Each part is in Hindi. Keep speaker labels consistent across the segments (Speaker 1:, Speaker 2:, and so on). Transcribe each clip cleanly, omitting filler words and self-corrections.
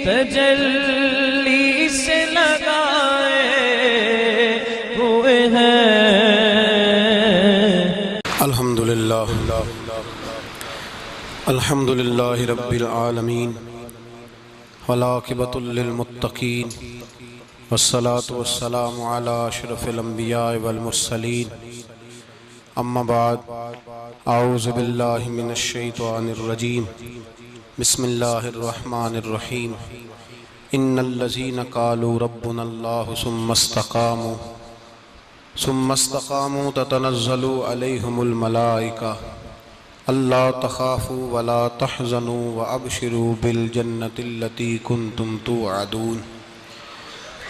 Speaker 1: तजल्ली से लगाए हुए हैं।
Speaker 2: अल्हम्दुलिल्लाह अल्हम्दुलिल्लाहि रब्बिल आलमीन वल आक़िबतुल लिल मुत्तक़ीन वस्सलातु वस्सलामु अला अशरफिल अंबिया वल मुरसलीन अम्मा बाद औज़ु बिल्लाहि मिनश शैतानिर रजीम बिस्मिल्लाहिर रहमानिर रहीम इन्नल्लज़ीना क़ालू रब्बुनल्लाहु सुम्मा इस्तक़ामू ततनज़्ज़लु अलैहिमुल मलाइका अल्ला तख़ाफ़ू वला तहज़नू व अबशिरू बिल जन्नतिल्लती कुन्तुम तुअदून।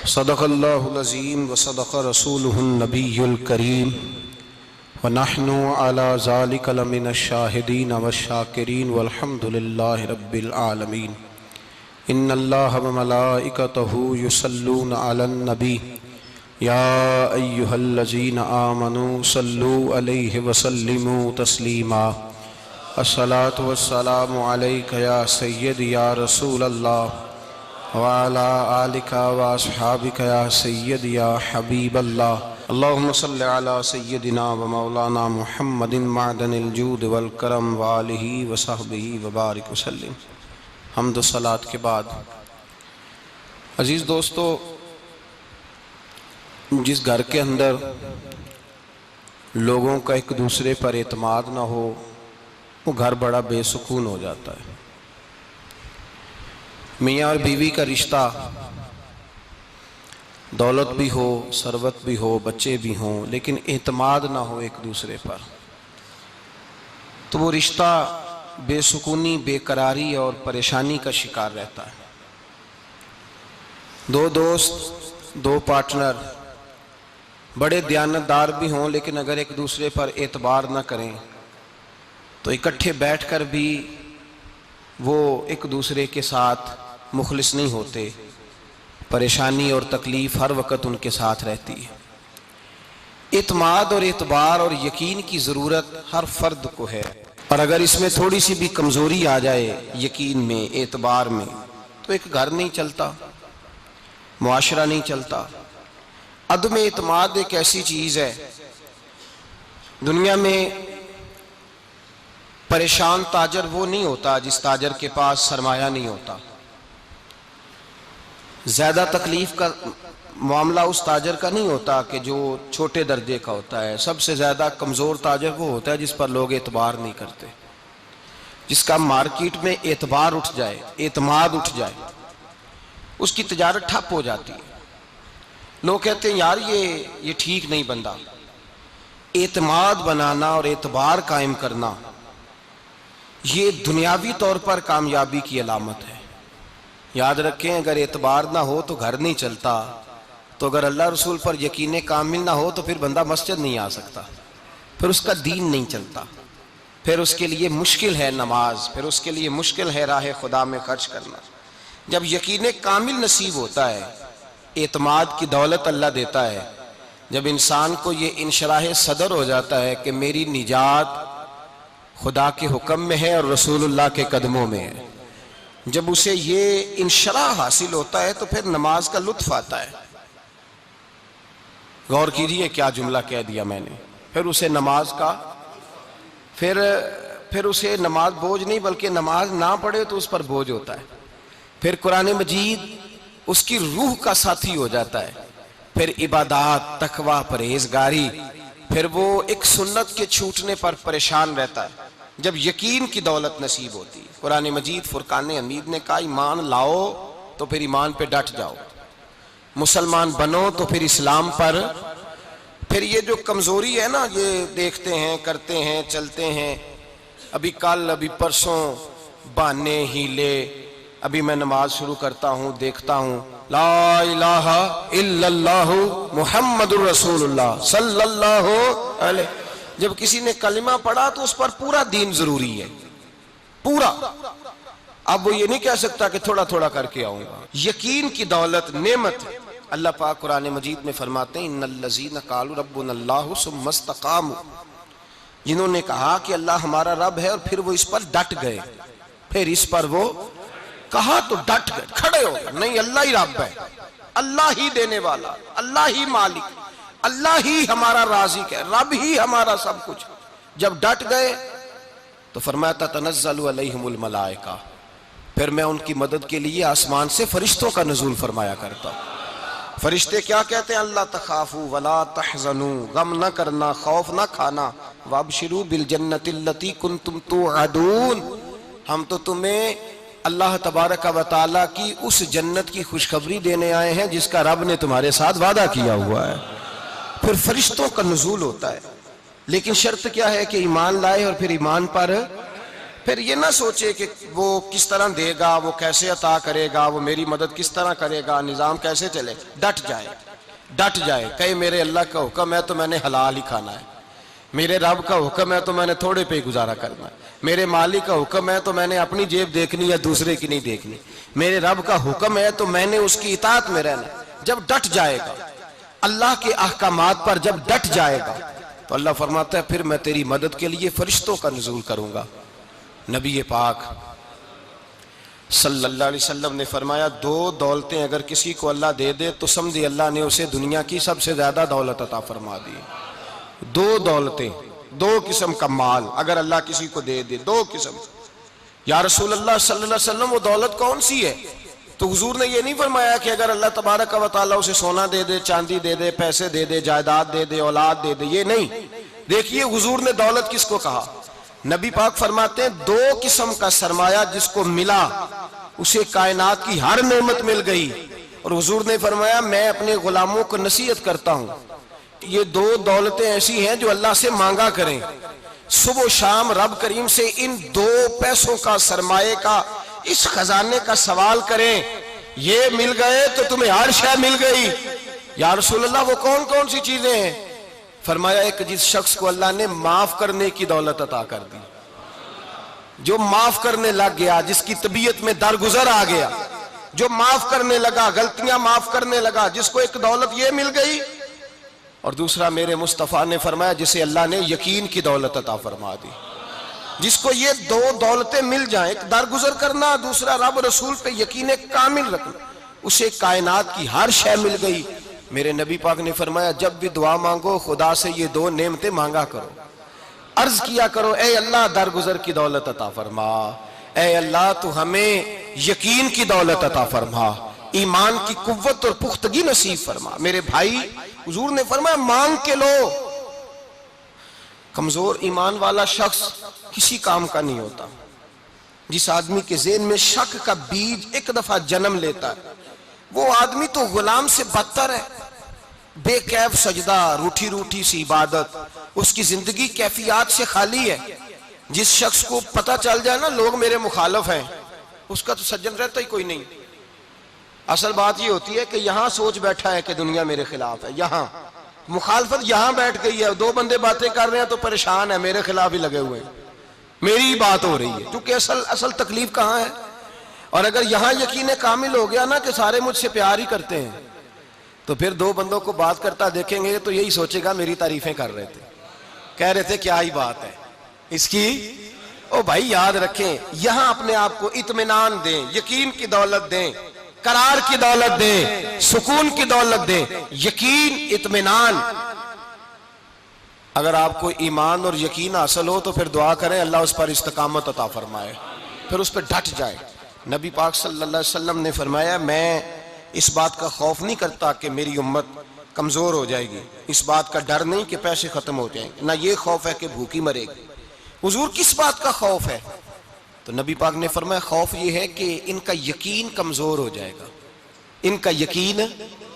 Speaker 2: सदक़ल्लाहुल अज़ीम व सदक़ रसूलुहुन नबियुल करीम व नहनु अला ज़ालिका लमिनश शाहिदीन वश्शाकिरीन वल्हम्दुलिल्लाहि रब्बिल आलमीन। इन्नल्लाह व मलाइकतहु युसल्लूना अलन नबी या अय्युहल्लज़ीना आमनू सल्लू अलैहि व सल्लिमू तस्लीमा। अस्सलातु वस्सलामु अलैका या सय्यदी या रसूल अल्लाह व अला आलिका व अस्हाबिका या सय्यदी या हबीब अल्लाह। अल्लाहुम्मा सल्लि अला सय्यदिना व मौलाना मुहम्मदिन मअदनिल जूद वल करम व आलिहि व सहबिहि व बारिक वसल्लिम। हम्द व सलात के बाद अजीज़ दोस्तों, जिस घर के अंदर लोगों का एक दूसरे पर एतमाद ना हो, वो घर बड़ा बेसुकून हो जाता है। मियाँ और बीवी का रिश्ता दौलत भी हो, सरवत भी हो, बच्चे भी हों, लेकिन एतमाद ना हो एक दूसरे पर, तो वो रिश्ता बेसुकूनी, बेकरारी और परेशानी का शिकार रहता है। दो दोस्त, दो पार्टनर बड़े दयानतदार भी हों, लेकिन अगर एक दूसरे पर एतबार न करें तो इकट्ठे बैठकर भी वो एक दूसरे के साथ मुखलिस नहीं होते। परेशानी और तकलीफ़ हर वक्त उनके साथ रहती है। एतमाद और एतबार और यकीन की ज़रूरत हर फ़र्द को है, और अगर इसमें थोड़ी सी भी कमज़ोरी आ जाए यकीन में, एतबार में, तो एक घर नहीं चलता, मुआशरा नहीं चलता। अदम एतमाद एक ऐसी चीज़ है, दुनिया में परेशान ताजर वो नहीं होता जिस ताजर के पास सरमाया नहीं होता। ज़्यादा तकलीफ़ का मामला उस ताजर का नहीं होता कि जो छोटे दर्जे का होता है। सबसे ज़्यादा कमज़ोर ताजर वो होता है जिस पर लोग एतबार नहीं करते, जिसका मार्केट में एतबार उठ जाए, एतमाद उठ जाए, उसकी तजारत ठप हो जाती है। लोग कहते हैं यार ये ठीक नहीं बंदा। एतमाद बनाना और एतबार कायम करना ये दुनियावी तौर पर कामयाबी की अलामत है। याद रखें, अगर एतबार ना हो तो घर नहीं चलता, तो अगर अल्लाह रसूल पर यकीन कामिल ना हो तो फिर बंदा मस्जिद नहीं आ सकता, फिर उसका दीन नहीं चलता, फिर उसके लिए मुश्किल है नमाज, फिर उसके लिए मुश्किल है राह खुदा में खर्च करना। जब यकीन कामिल नसीब होता है, एतमाद की दौलत अल्लाह देता है, जब इंसान को ये इंशराह सदर हो जाता है कि मेरी निजात खुदा के हुक्म में है और रसूलुल्लाह के कदमों में है, जब उसे ये इंशराह हासिल होता है तो फिर नमाज का लुत्फ आता है। गौर कीजिए क्या जुमला कह दिया मैंने। फिर उसे नमाज का फिर उसे नमाज बोझ नहीं, बल्कि नमाज ना पढ़े तो उस पर बोझ होता है। फिर कुरान मजीद उसकी रूह का साथी हो जाता है। फिर इबादत, तकवा, परहेजगारी, फिर वो एक सुन्नत के छूटने पर परेशान रहता है। जब यकीन की दौलत नसीब होती है, कुरान मजीद फुरकान हमीद ने कहा ईमान लाओ तो फिर ईमान पे डट जाओ, मुसलमान बनो तो फिर इस्लाम पर। फिर ये जो कमजोरी है ना, ये देखते हैं, करते हैं, चलते हैं, अभी कल, अभी परसों, बहाने, हीले, अभी मैं नमाज शुरू करता हूँ, देखता हूँ ला इलाहा इल्लल्लाहु मुहम्मदुर रसूलुल्लाह सल्लल्लाहु अलैहि। जब किसी ने कलिमा पढ़ा तो उस पर पूरा दीन जरूरी है, पूरा। अब वो ये नहीं कह सकता कि थोड़ा थोड़ा करके आऊंगा। यकीन की दौलत नेमत है। अल्लाह पाक कुरान मजीद में फरमाते हैं इन्नल्लज़ीना क़ालू रब्बुनल्लाहु सुम्मा इस्तक़ामू, जिन्होंने कहा कि अल्लाह हमारा रब है और फिर वो इस पर डट गए, फिर इस पर वो कहा तो डट गए, खड़े हो गए, नहीं अल्लाह ही रब है, अल्लाह ही देने वाला, अल्लाह ही मालिक, अल्लाह ही हमारा राज़िक है, रब ही हमारा सब कुछ। जब डट गए तो फरमाया ततनज़्ज़लु अलैहिमुल मलाइका, फिर मैं उनकी मदद के लिए आसमान से फरिश्तों का नुज़ूल फरमाया करता हूँ। फरिश्ते क्या कहते हैं? अल्लाह तखाफू वला तहज़नू, गम न करना, खौफ न खाना, वबशिरू बिल जन्नतिल्लती कुंतुम तुअदून, हम तो तुम्हें अल्लाह तबारक व तआला की उस जन्नत की खुशखबरी देने आए हैं जिसका रब ने तुम्हारे साथ वादा किया हुआ है। फिर फरिश्तों का नुज़ूल होता है, लेकिन शर्त क्या है कि ईमान लाए, और फिर ईमान पर फिर ये ना सोचे कि वो किस तरह देगा, वो कैसे अता करेगा, वो मेरी मदद किस तरह करेगा, निज़ाम कैसे चले। डट जाए, डट जाए, कहे मेरे अल्लाह का हुक्म है तो मैंने हलाल ही खाना है, मेरे रब का हुक्म है तो मैंने थोड़े पे गुजारा करना है, मेरे मालिक का हुक्म है तो मैंने अपनी जेब देखनी या दूसरे की नहीं देखनी, मेरे रब का हुक्म है तो मैंने उसकी इताअत में रहना। जब डट जाएगा अल्लाह के अहकामात पर, जब डट जाएगा तो अल्लाह फरमाता है फिर मैं तेरी मदद के लिए फरिश्तों का नुज़ूल करूंगा। नबी पाक सल्लल्लाहु अलैहि वसल्लम ने फरमाया, दो दौलतें अगर किसी को अल्लाह दे दे तो समझे अल्लाह ने उसे दुनिया की सबसे ज्यादा दौलत अता फरमा दी। दो दौलतें, दो किस्म का माल अगर अल्लाह किसी को दे दे, दो किस्म। या रसूल अल्लाह सल्लल्लाहु अलैहि वसल्लम वो दौलत कौन सी है? तो हुजूर ने ये नहीं फरमाया कि अगर अल्लाह तबारक व तआला उसे सोना दे दे, चांदी दे दे, पैसे दे दे, जायदाद दे दे, औलाद दे दे, ये नहीं। देखिए हुजूर ने दौलत किसको कहा। नबी पाक फरमाते हैं दो किस्म का सरमाया जिसको मिला उसे कायनात की हर नेमत मिल गई। और हुजूर ने फरमाया मैं अपने गुलामों को नसीहत करता हूं, ये दो दौलतें ऐसी हैं जो अल्लाह से मांगा करें, सुबह शाम रब करीम से इन दो पैसों का, सरमाए का, इस खजाने का सवाल करें, ये मिल गए तो तुम्हें हर शय मिल गई। या रसूल अल्लाह वो कौन कौन सी चीजें हैं? फरमाया एक जिस शख्स को अल्लाह ने माफ करने की दौलत अता कर दी, जो माफ करने लग गया, जिसकी तबीयत में दरगुजर आ गया, जो माफ करने लगा, गलतियां माफ करने लगा, जिसको एक दौलत ये मिल गई। और दूसरा मेरे मुस्तफ़ा ने फरमाया जिसे अल्लाह ने यकीन की दौलत अता फरमा दी। जिसको ये दो दौलतें मिल जाएं, एक दरगुजर करना, दूसरा रब रसूल पे यकीन कामिल रखना, उसे कायनात की हर शय मिल गई। मेरे नबी पाक ने फरमाया जब भी दुआ मांगो खुदा से ये दो नेमतें मांगा करो, अर्ज किया करो ए अल्लाह दरगुजर की दौलत अता फरमा, ए अल्लाह तू हमें यकीन की दौलत अता फरमा, ईमान की कुव्वत और पुख्तगी नसीब फरमा। मेरे भाई हुजूर ने फरमाया मांग के लो। कमजोर ईमान वाला शख्स किसी काम का नहीं होता। जिस आदमी के ज़हन में शक का बीज एक दफा जन्म लेता है वो आदमी तो गुलाम से बदतर है। बेकैफ सजदा, रूठी रूठी सी इबादत, उसकी जिंदगी कैफियत से खाली है। जिस शख्स को पता चल जाए ना लोग मेरे मुखालिफ हैं, उसका तो सज्जन रहता ही कोई नहीं। असल बात ये होती है कि यहां सोच बैठा है कि दुनिया मेरे खिलाफ है, यहां मुखालफत यहां बैठ गई है, दो बंदे बातें कर रहे हैं तो परेशान है, मेरे खिलाफ ही लगे हुए हैं, मेरी ही बात हो रही है, क्योंकि असल तकलीफ कहां है। और अगर यहां यकीन कामिल हो गया ना कि सारे मुझसे प्यार ही करते हैं, तो फिर दो बंदों को बात करता देखेंगे तो यही सोचेगा मेरी तारीफें कर रहे थे, कह रहे थे क्या ही बात है इसकी। ओ भाई याद रखें, यहां अपने आप को इत्मीनान दें, यकीन की दौलत दें, करार की दौलत दें, सुकून की दौलत दें, यकीन, इत्मीनान। अगर आपको ईमान और यकीन हासिल हो तो फिर दुआ करें अल्लाह उस पर इस्तकामत अता फरमाए, फिर उस पर डट जाए। नबी पाक सल्लल्लाहु अलैहि वसल्लम ने फरमाया मैं इस बात का खौफ नहीं करता कि मेरी उम्मत कमजोर हो जाएगी, इस बात का डर नहीं कि पैसे खत्म हो जाएंगे, ना ये खौफ है कि भूखी मरेगी। हुजूर किस बात का खौफ है? तो नबी पाक ने फरमाया खौफ ये है कि इनका यकीन कमजोर हो जाएगा। इनका यकीन,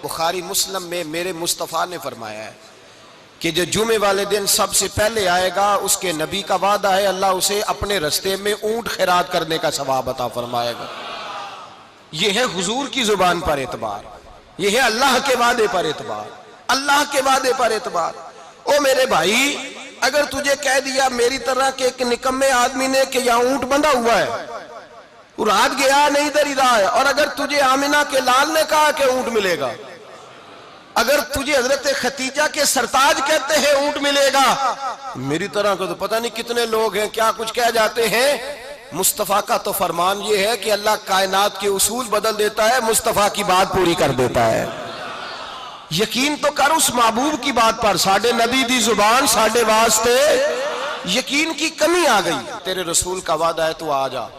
Speaker 2: बुखारी मुस्लिम में मेरे मुस्तफ़ा ने फरमाया है कि जो जुमे वाले दिन सबसे पहले आएगा उसके नबी का वादा है अल्लाह उसे अपने रास्ते में ऊंट खैरात करने का सवाब अता फरमाएगा। यह है हुजूर की जुबान पर एतबार, यह है अल्लाह के वादे पर एतबार, अल्लाह के वादे पर एतबार। ओ मेरे भाई, अगर तुझे कह दिया मेरी तरह के एक निकम्मे आदमी ने कि यहाँ ऊंट बंधा हुआ है, वो रात गया नहीं इधर ही रहा है, और अगर तुझे आमिना के लाल ने कहा कि ऊंट मिलेगा, अगर तुझे हजरत खतीजा के सरताज कहते हैं ऊंट मिलेगा, मेरी तरह को तो पता नहीं कितने लोग हैं क्या कुछ कह जाते हैं मुस्तफ़ा का तो फरमान ये है कि अल्लाह कायनात के उसूल बदल देता है, मुस्तफ़ा की बात पूरी कर देता है। यकीन तो कर उस महबूब की बात पर, साडे नबी दी जुबान साडे वास्ते यकीन की कमी आ गई। तेरे रसूल का वादा है तू आ जा।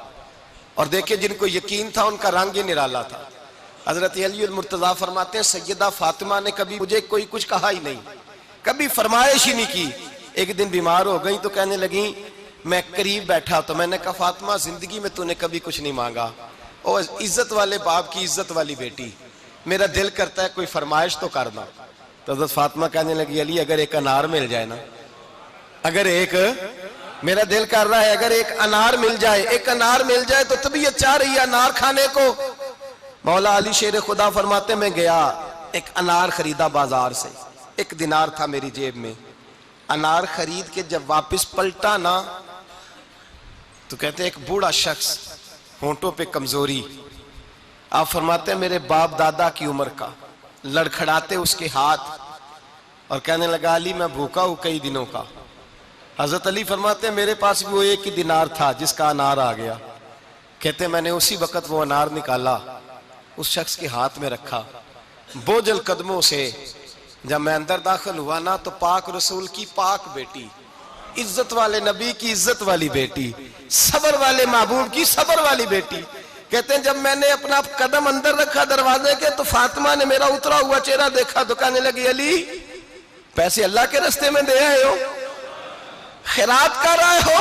Speaker 2: और देखे जिनको यकीन था उनका रंग ही निराला था। हजरत अली मुर्तजा फरमाते हैं सैयदा फातिमा ने कभी मुझे कोई कुछ कहा ही नहीं, कभी फरमाइश ही नहीं की। एक दिन बीमार हो गई तो कहने लगी, मैं करीब बैठा तो मैंने कहा फातिमा जिंदगी में तूने कभी कुछ नहीं मांगा, और इज्जत वाले बाप की इज्जत वाली बेटी, मेरा दिल करता है कोई फरमाइश तो करना। तो हजरत फातिमा कहने लगी अली अगर एक अनार मिल जाए ना, अगर एक, मेरा दिल कर रहा है अगर एक अनार मिल जाए, एक अनार मिल जाए तो तबीयत चाह रही है अनार खाने को। मौला अली शेर खुदा फरमाते मैं गया, एक अनार खरीदा बाजार से, 1 दिनार था मेरी जेब में। अनार खरीद के जब वापस पलटा ना तो कहते एक बूढ़ा शख्स, होंठों पे कमजोरी, आप फरमाते मेरे बाप दादा की उम्र का, लड़खड़ाते उसके हाथ और कहने लगा अली मैं भूखा हूं कई दिनों का। हजरत अली फरमाते मेरे पास भी वो 1 ही दिनार था जिसका अनार आ गया। कहते मैंने उसी वक्त वो अनार निकाला, उस शख्स के हाथ में रखा, बोझल कदमों से जब मैं अंदर दाखिल हुआ ना तो पाक रसूल की पाक बेटी, इज्जत वाले नबी की इज्जत वाली बेटी, सबर वाले महबूब की सबर वाली बेटी। कहते हैं जब मैंने अपना कदम अंदर रखा दरवाजे के तो फातिमा ने मेरा उतरा हुआ चेहरा देखा तो कहने लगी अली पैसे अल्लाह के रास्ते में दे आए हो, खैरात कर रहे हो।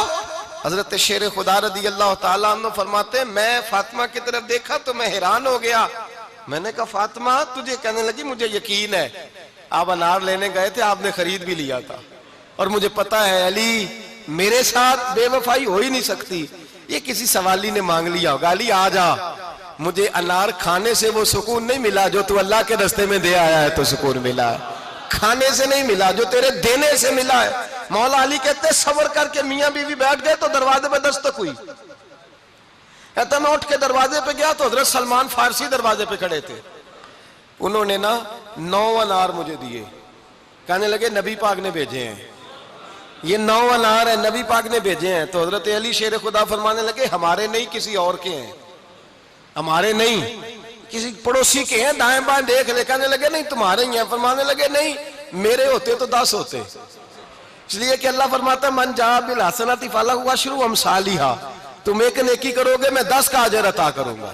Speaker 2: हजरत शेर खुदा रदी अल्लाह ताला अन्हु फरमाते मैं फातिमा की तरफ देखा तो मैं हैरान हो गया। मैंने कहा फातिमा तुझे, कहने लगी मुझे यकीन है आप अनार लेने गए थे, आपने खरीद भी लिया था, और मुझे पता है अली मेरे साथ बेवफाई हो ही नहीं सकती, ये किसी सवाली ने मांग लिया होगा। अली आ जा, मुझे अनार खाने से वो सुकून नहीं मिला जो तू अल्लाह के रास्ते में दे आया है तो सुकून मिला है, खाने से नहीं मिला जो तेरे देने से मिला है। मौला अली कहते सबर करके मियां बीवी बैठ गए तो दरवाजे पे दस्तक हुई। कहता मैं उठ के दरवाजे पे गया तो हजरत सलमान फारसी दरवाजे पे खड़े थे। उन्होंने ना 9 अनार मुझे दिए, कहने लगे नबी पाक ने भेजे हैं, ये 9 अनार है नबी पाक ने भेजे हैं। तो हजरत अली शेर खुदा फरमाने लगे हमारे नहीं किसी और के हैं, हमारे नहीं किसी पड़ोसी के हैं, दाएं बाएं देख ले। कहने लगे नहीं तुम्हारे ही हैं। फरमाने लगे नहीं मेरे होते तो 10 होते, इसलिए कि अल्लाह फरमाता मन जा बिल हसनती फलहु अशरु अमसालिहा, तुम एक नेकी करोगे मैं 10 का अजर अता करूंगा।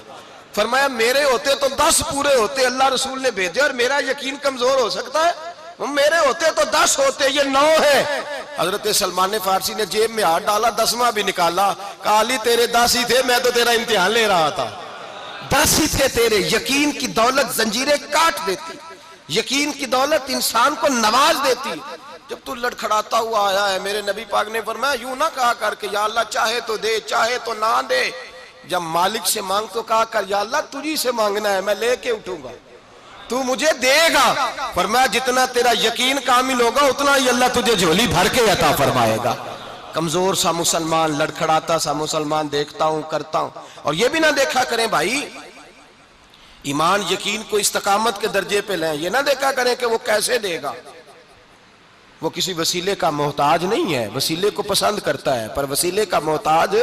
Speaker 2: फरमाया मेरे होते तो 10 पूरे होते, अल्लाह रसूल ने भेजे और मेरा यकीन कमजोर हो सकता है, मेरे होते तो 10 होते, ये 9 है। हजरत सलमान फारसी ने जेब में हाथ डाला, 10वां भी निकाला, कहा अली तेरे 10 ही थे, मैं तो तेरा इम्तिहान ले रहा था। 10 ही थे तेरे। यकीन की दौलत जंजीरें काट देती, यकीन की दौलत इंसान को नवाज देती। जब तू लड़खड़ाता हुआ आया है, मेरे नबी पाक ने फरमाया यूं ना कहा कर या अल्लाह चाहे तो दे चाहे तो ना दे, जब मालिक से मांग तो कहा कर या अल्लाह तुझी से मांगना है, मैं लेके उठूंगा, तू मुझे देगा। फरमाया जितना तेरा यकीन कामिल होगा उतना ही अल्लाह तुझे झोली भर के अता फरमाएगा। कमजोर सा मुसलमान, लड़खड़ाता सा मुसलमान देखता हूं करता हूं। और ये भी ना देखा करें भाई ईमान यकीन को इस्तकामत के दर्जे पे लें, ये ना देखा करें कि वो कैसे देगा, वो किसी वसीले का मोहताज नहीं है, वसीले को पसंद करता है, पर वसीले का मोहताज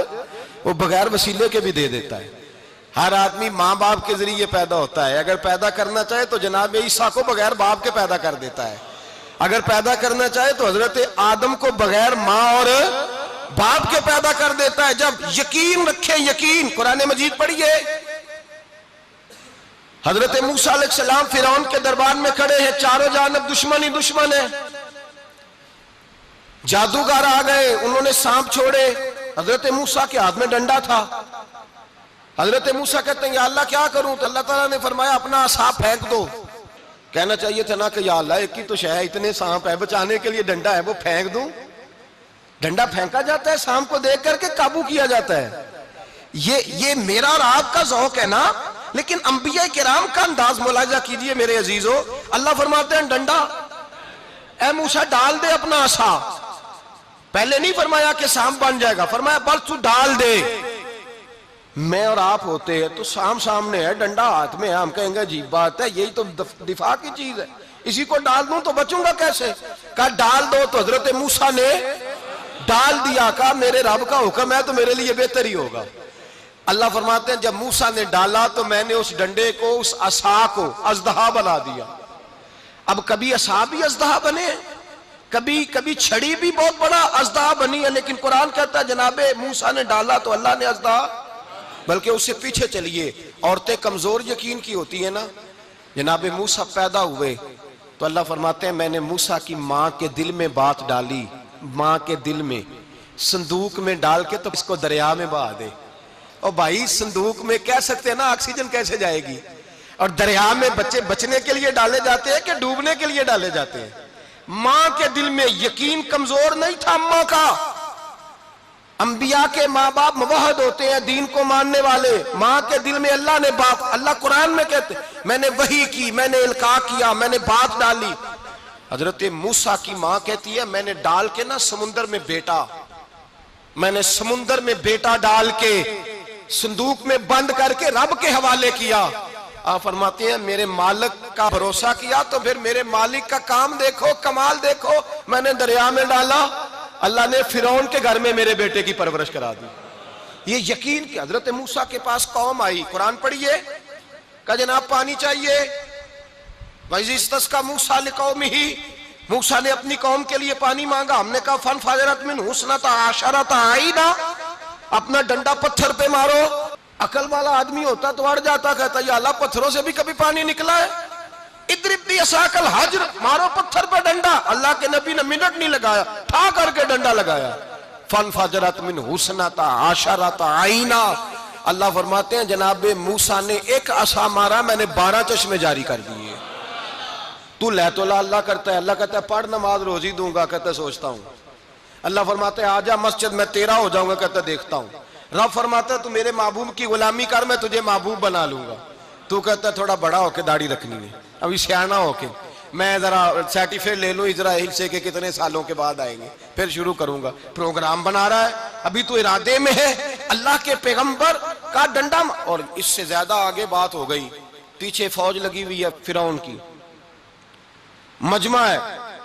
Speaker 2: वो बगैर वसीले के भी दे देता है। हर आदमी माँ बाप के जरिए पैदा होता है, अगर पैदा करना चाहे तो जनाब ईसा को बगैर बाप के पैदा कर देता है, अगर पैदा करना चाहे तो हजरत आदम को बगैर माँ और बाप के पैदा कर देता है। जब यकीन रखे, यकीन, कुरान मजीद पढ़िए, हजरत मूसा अलैहिस्सलाम फिरौन के दरबार में खड़े हैं, चारों जानब दुश्मन ही दुश्मन है, जादूगर आ गए, उन्होंने सांप छोड़े, हजरत मूसा के हाथ में डंडा था। हजरत मूसा कहते हैं या अल्लाह क्या करूं, तो अल्लाह ताला ने फरमाया अपना सांप फेंक दो। कहना चाहिए था ना कि या अल्लाह एक ही तो शय है, इतने सांप है, बचाने के लिए डंडा है वो फेंक दूं। डंडा फेंका जाता है, सांप को देख करके काबू किया जाता है। ये मेरा और आपका ज़ौक है ना, लेकिन अंबिया किराम का अंदाज मुलाजा कीजिए मेरे अजीजों। अल्लाह फरमाते हैं डंडा, ऐ मूसा डाल दे अपना आसा। पहले नहीं फरमाया कि सांप बन जाएगा, फरमाया बस तू डाल दे। मैं और आप होते हैं तो सांप सामने है, डंडा हाथ में है, हम कहेंगे अजीब बात है, यही तो दिफा की चीज है, इसी को डाल दूं तो बचूंगा कैसे। कहा डाल दो, तो हजरत मूसा ने डाल दिया, कहा मेरे रब का हुक्म है तो मेरे लिए बेहतर ही होगा। अल्लाह फरमाते हैं जब मूसा ने डाला तो मैंने उस डंडे को, उस असा को अजदहा बना दिया। अब कभी असा भी अजदहा बने, कभी कभी छड़ी भी बहुत बड़ा अजदहा बनी है, लेकिन कुरान कहता है जनाबे मूसा ने डाला तो अल्लाह ने अजदहा, बल्कि उससे पीछे चलिए, औरतें कमजोर यकीन की होती है ना। जनाबे मूसा पैदा हुए तो अल्लाह फरमाते हैं मैंने मूसा की माँ के दिल में बात डाली, माँ के दिल में, संदूक में डाल के तो इसको दरिया में बहा दे। और भाई संदूक में कह सकते हैं ना ऑक्सीजन कैसे जाएगी, और दरिया में बच्चे बचने के लिए डाले जाते हैं कि डूबने के लिए डाले जाते हैं। मां के दिल में यकीन कमजोर नहीं था अम्मा का। अंबिया के माँ बाप मुवहद होते हैं, दीन को मानने वाले। मां के दिल में अल्लाह ने बात, अल्लाह कुरान में कहते मैंने वही की, मैंने इल्का किया, मैंने बात डाली। हजरत मूसा की मां कहती है मैंने डाल के ना समुंदर में बेटा, मैंने समुंदर में बेटा डाल के संदूक में बंद करके रब के हवाले किया। आप फरमाते हैं मेरे मालिक का भरोसा किया तो फिर मेरे मालिक का काम देखो, कमाल देखो। मैंने दरिया में डाला, अल्लाह ने फिरौन के घर में मेरे बेटे की परवरिश करा दी। ये यकीन कि हजरत मूसा के पास कौम आई, कुरान पढ़िए, कहा जनाब पानी चाहिए। वज़िस्तस्का मूसा लिकौमिही, मूसा ने अपनी कौम के लिए पानी मांगा। हमने कहा फन फाजरत मिन हुस्नता आशरता आईना, अपना डंडा पत्थर पे मारो। अकल वाला आदमी होता तो अड़ जाता, कहता या अल्लाह पत्थरों से भी कभी पानी निकला है। इद्रिब भी असाकल हज्र, मारो पत्थर पर डंडा। अल्लाह के नबी ने मिनट नहीं लगाया, ठा करके डंडा लगाया। फन फाजरत मिन हुस्नता आशरता आईना। अल्लाह फरमाते हैं जनाबे मूसा ने एक असा मारा, मैंने 12 चश्मे जारी कर दिए। तू ले तो ला, अल्लाह करता है। अल्लाह कहता है पढ़ नमाज रोजी दूंगा, कहता सोचता हूं। अल्लाह फरमाता है आजा मस्जिद में तेरा हो जाऊंगा, कहता देखता हूं। रब फरमाता है तू मेरे महबूब की गुलामी कर, मैं तुझे महबूब बना लूंगा। तू कहता थोड़ा बड़ा होके दाढ़ी रखनी है, अभी सियाना होके मैं जरा सर्टिफिकेट ले लूं इजराइल से कि कितने सालों के बाद आएंगे, फिर शुरू करूंगा। प्रोग्राम बना रहा है, अभी तो इरादे में है। अल्लाह के पैगंबर का डंडा, और इससे ज्यादा आगे बात हो गई। पीछे फौज लगी हुई है फिरौन की, मजमा है,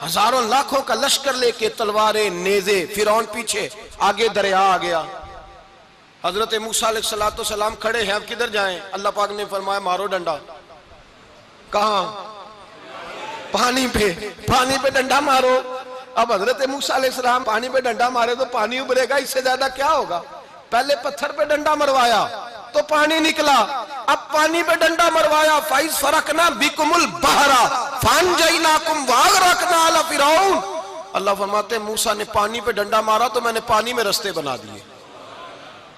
Speaker 2: हजारों लाखों का लश्कर लेके, तलवारें नेज़े, फिरौन पीछे, आगे दरिया आ गया। हजरत मूसा अलैहिस्सलाम खड़े हैं, अब किधर जाएं? अल्लाह पाक ने फरमाया मारो डंडा। कहां? पानी पे, पानी पे डंडा मारो। अब हजरत मूसा अलैहिस्सलाम पानी पे डंडा मारे तो पानी उभरेगा, इससे ज्यादा क्या होगा। पहले पत्थर पे डंडा मरवाया तो पानी निकला, अब पानी पे डंडा मरवाया। फाइज फरकना बिकुमुल बहरा फानजैनाकुम वागरकना अला फिरौन। अल्लाह फरमाते मूसा ने पानी पे डंडा मारा तो मैंने पानी में रास्ते बना दिए।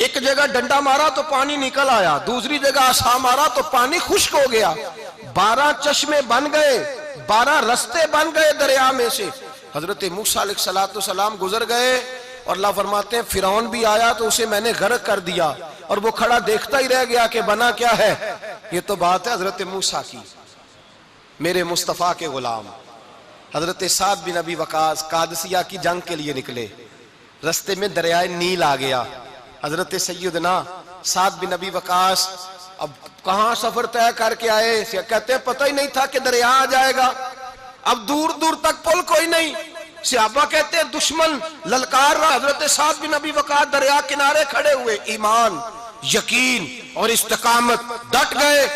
Speaker 2: एक जगह डंडा मारा तो पानी निकल आया, दूसरी जगह आसा मारा तो पानी खुश्क हो गया। 12 चश्मे बन गए, 12 रास्ते बन गए दरिया में से। हजरत मूसा अलैहिस्सलाम गुजर गए और अल्लाह फरमाते हैं फिरौन भी आया तो उसे मैंने गर्क कर दिया, और वो खड़ा देखता ही रह गया कि बना क्या है। ये तो बात है हजरत मूसा की, मेरे मुस्तफा के गुलाम। हजरत साद बिन अबी वकास कादसिया की जंग के लिए निकले, रास्ते में दरियाए नील आ गया। हजरत सैयदना साद बिन अबी वकास अब कहां सफर तय करके आए, कहते हैं पता ही नहीं था कि दरिया आ जाएगा। अब दूर दूर तक पुल कोई नहीं। सहाबा कहते हैं दुश्मन ललकार रहा, हजरत साद बिन अबी वकास दरिया किनारे खड़े हुए, ईमान, यकीन और इस्तिकामत, डट गए।